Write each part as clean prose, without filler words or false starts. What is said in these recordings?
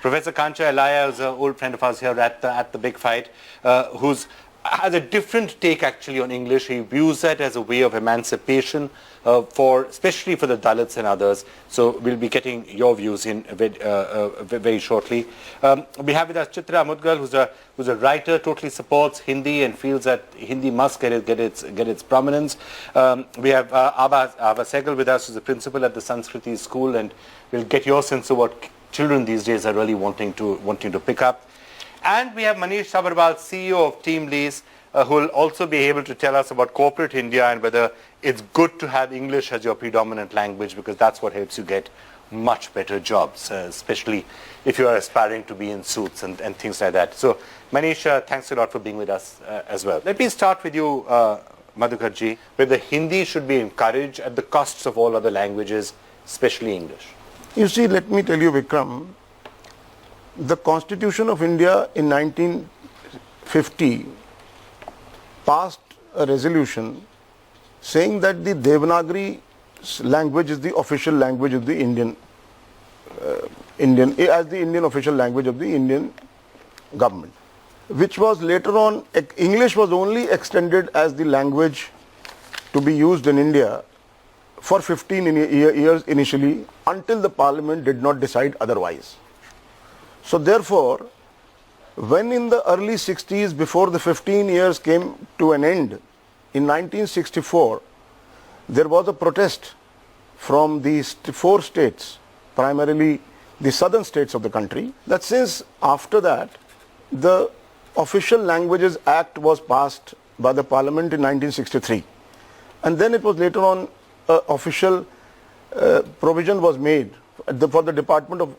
Professor Kancha Elaya is an old friend of ours here at the Big Fight, who's has a different take actually on English. He views that as a way of emancipation especially for the Dalits and others. So we'll be getting your views in very shortly. We have with us Chitra Mudgal, who's a writer, totally supports Hindi and feels that Hindi must get its prominence. We have Ava Sehgal with us, who's a principal at the Sanskriti School, and we'll get your sense of what children these days are really wanting to pick up. And we have Manish Sabharwal, CEO of TeamLease, who will also be able to tell us about corporate India and whether it's good to have English as your predominant language, because that's what helps you get much better jobs, especially if you are aspiring to be in suits and things like that. So Manish, thanks a lot for being with us as well. Let me start with you, Madhukarji, whether Hindi should be encouraged at the costs of all other languages, especially English. You see, let me tell you, Vikram, the Constitution of India in 1950 passed a resolution saying that the Devanagari language is the official language of the Indian official language of the Indian government, which was later on, English was only extended as the language to be used in India for 15 years initially, until the Parliament did not decide otherwise. So therefore, when in the early 60s, before the 15 years came to an end, in 1964, there was a protest from the 4 states, primarily the southern states of the country, that since after that, the Official Languages Act was passed by the Parliament in 1963. And then it was later on official provision was made for the Department of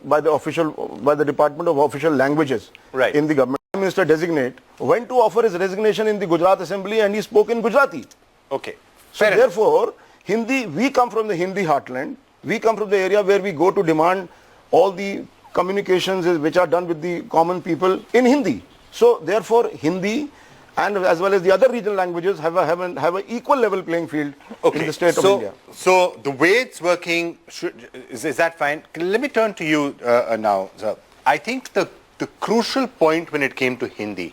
Department of Official Languages in the government. Prime Minister designate went to offer his resignation in the Gujarat Assembly, and he spoke in Gujarati. Okay. So therefore, Hindi, we come from the Hindi heartland. We come from the area where we go to demand all the communications which are done with the common people in Hindi. So therefore, Hindi and as well as the other regional languages have an equal level playing field in the state of India. So the way it's working, is that fine? Let me turn to you now. So I think the crucial point when it came to Hindi,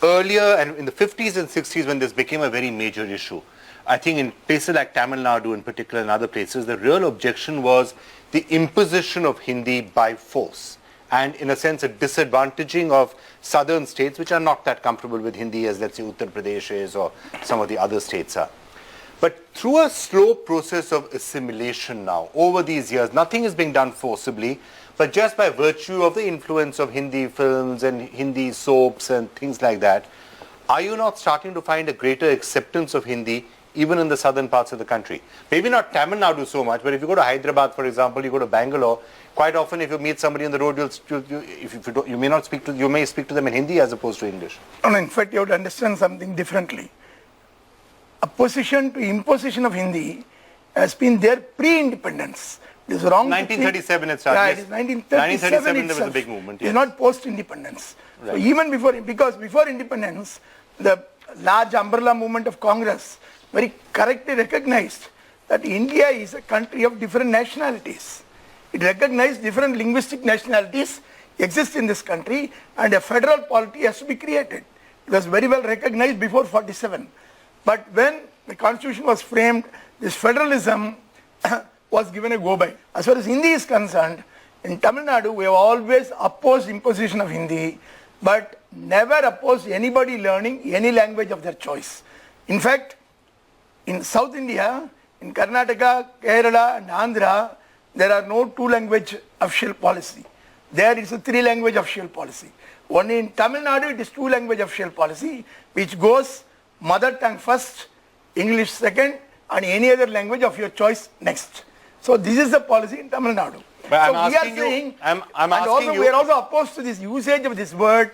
earlier and in the 50s and 60s when this became a very major issue, I think in places like Tamil Nadu in particular and other places, the real objection was the imposition of Hindi by force, and in a sense a disadvantaging of southern states which are not that comfortable with Hindi as, let's say, Uttar Pradesh is or some of the other states are. But through a slow process of assimilation now, over these years, nothing is being done forcibly, but just by virtue of the influence of Hindi films and Hindi soaps and things like that, are you not starting to find a greater acceptance of Hindi even in the southern parts of the country? Maybe not Tamil Nadu so much, but if you go to Hyderabad, for example, you go to Bangalore, quite often if you meet somebody on the road, you may speak to them in Hindi as opposed to English. No, in fact, you have to understand something differently. Opposition to imposition of Hindi has been there pre-independence. It is wrong. 1937 it started. Yeah, it is 1937 there was a big movement. It is not post-independence. Right. So even because before independence, the large umbrella movement of Congress very correctly recognized that India is a country of different nationalities. It recognized different linguistic nationalities exist in this country, and a federal polity has to be created. It was very well recognized before 47. But when the constitution was framed, this federalism was given a go by. As far as Hindi is concerned, in Tamil Nadu, we have always opposed imposition of Hindi, but never opposed anybody learning any language of their choice. In fact, in South India, in Karnataka, Kerala and Andhra, there are no 2-language official policy. There is a 3-language official policy. Only in Tamil Nadu, it is 2-language official policy, which goes mother tongue first, English second, and any other language of your choice next. So this is the policy in Tamil Nadu. But so we are also opposed to this usage of this word,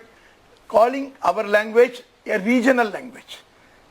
calling our language a regional language.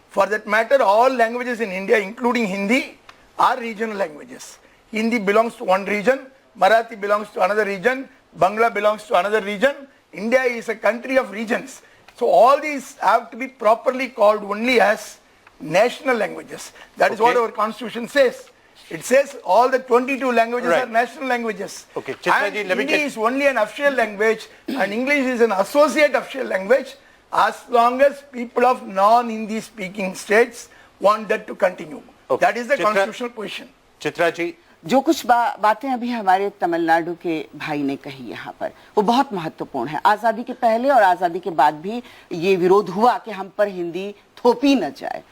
For that matter, all languages in India, including Hindi, are regional languages. Hindi belongs to one region, Marathi belongs to another region, Bangla belongs to another region. India is a country of regions. So all these have to be properly called only as national languages. That is what our constitution says. It says all the 22 languages Right. are national languages. Okay, Chitraji, And let me Hindi get- is only an official language and English is an associate official language as long as people of non-Hindi speaking states want that to continue. Okay. That is the Chitra- constitutional position. Chitra ji, जो कुछ बातें अभी हमारे तमिलनाडु के भाई ने कही यहाँ पर वो बहुत महत्वपूर्ण है। आज़ादी के पहले और आज़ादी के बाद भी ये विरोध हुआ कि हम पर हिंदी थोपी न जाए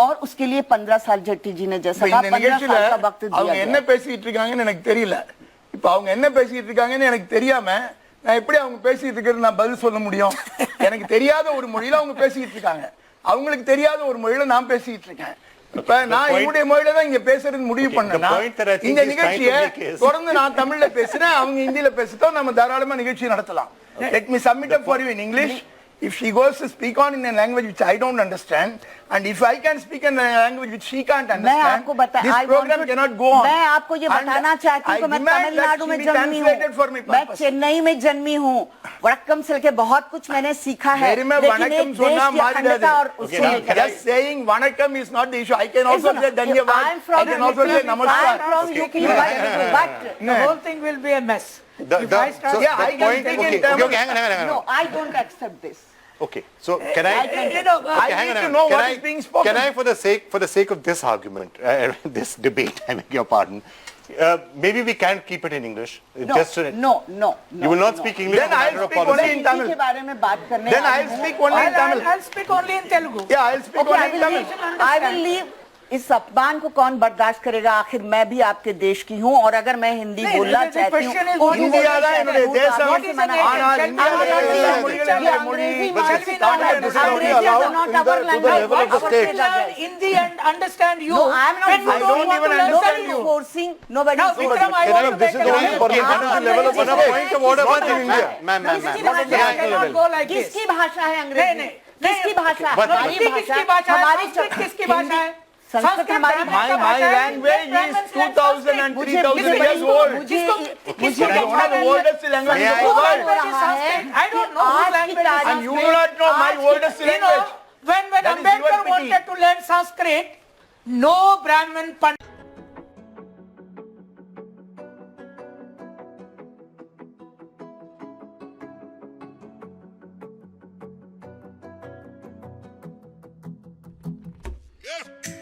और उसके लिए 15 साल जेटली जी ने जैसा कहा 15 साल का वक्त दिया அவங்க என்ன गया। பேசிட்டு இருக்காங்கன்னு எனக்கு தெரியல. இப்போ அவங்க என்ன பேசிட்டு இருக்காங்கன்னு எனக்கு தெரியாம நான் எப்படி அவங்க பேசிட்டு இருக்கிறது நான் பதில் சொல்ல முடியும்? எனக்கு தெரியாத ஒரு மொழியில அவங்க பேசிட்டு இருக்காங்க. அவங்களுக்கு தெரியாத ஒரு மொழியில நான் பேசிட்டு இருக்கேன். இப்ப நான் என்னுடைய மொழியில தான் இங்க பேசுறது முடிவு பண்ணேன். இந்த நிகழ்ச்சியை தொடர்ந்து நான் தமிழ்ல பேசுறேன், அவங்க ஹிந்தில பேசிட்டோம், நம்ம தாராளமா நிகழ்ச்சி நடத்தலாம். Let me submit up for you in English. If she goes to speak on in a language which I don't understand, and if I can speak in a language which she can't understand, this program cannot go on. मैं आपको ये बताना चाहती हूँ कि मैं तमिलनाडु में जन्मी हूँ, मैं चेन्नई में जन्मी हूँ, वड़क्कम से लेके बहुत कुछ मैंने सीखा है, मेरे में वणक्कम सुनना मारिडादे. Just saying Vanakkam is not the issue. I can also say धन्यवाद. I can also say नमस्कार. I'm from UP, but The whole thing will be a mess. If I start, Yeah, I can think in terms of- hang no, on. I don't accept this. Okay, so can I? you know, I hang need on, to know can what I- is being spoken. Can I, for the sake of this argument, this debate, I beg your pardon, maybe we can keep it in English. No, just so no. You will not speak English Then as a I'll matter of speak only policy. in Hindi Tamil. के बारे में बात करने Then आई I'll हूँ। speak only in Tamil. I'll speak only in Telugu. Yeah, I'll speak Okay, only in Tamil. I will leave. इस अपमान को कौन बर्दाश्त करेगा? आखिर मैं भी आपके देश की हूँ और अगर मैं हिंदी नहीं, बोलना the चाहती question is हूँ, what is उर्दू India बोलना தான் என்னுடைய चाहती हूँ, தேசம். तो आपसे मना ஆனால் करें। இந்தியாவில் अंग्रेजी எல்லா है, மொழிகளும் ये என்னுடைய மொழி. अंग्रेजी But must it's be not not allowed to say अंग्रेजी only is allowed not in the- our to the language. level of the Our state. Learn Hindi and understand you. No, I am not When you I don't don't want even to learn understand Telugu. you. forcing. Nobody Now, is forcing. Vikram, I want to this make is a only point. for on a level of But on a point of order, not in India. Ma'am. किसकी भाषा है? Cannot go like this. किसकी भाषा है नहीं, अंग्रेजी? नहीं, किसकी भाषा है? but- हमारी हिंदी किसकी भाषा है? हमारी संस्कृत किसकी हिंदी- भाषा है? संस्कृत हमारी My language is 2000 and 3000 years old. It is one of the oldest languages May of I- the world. I don't know whose language is And you do not know my oldest You know, language. when That is your Ambedkar pity. wanted to learn Sanskrit, no Brahmin Pandit Yeah.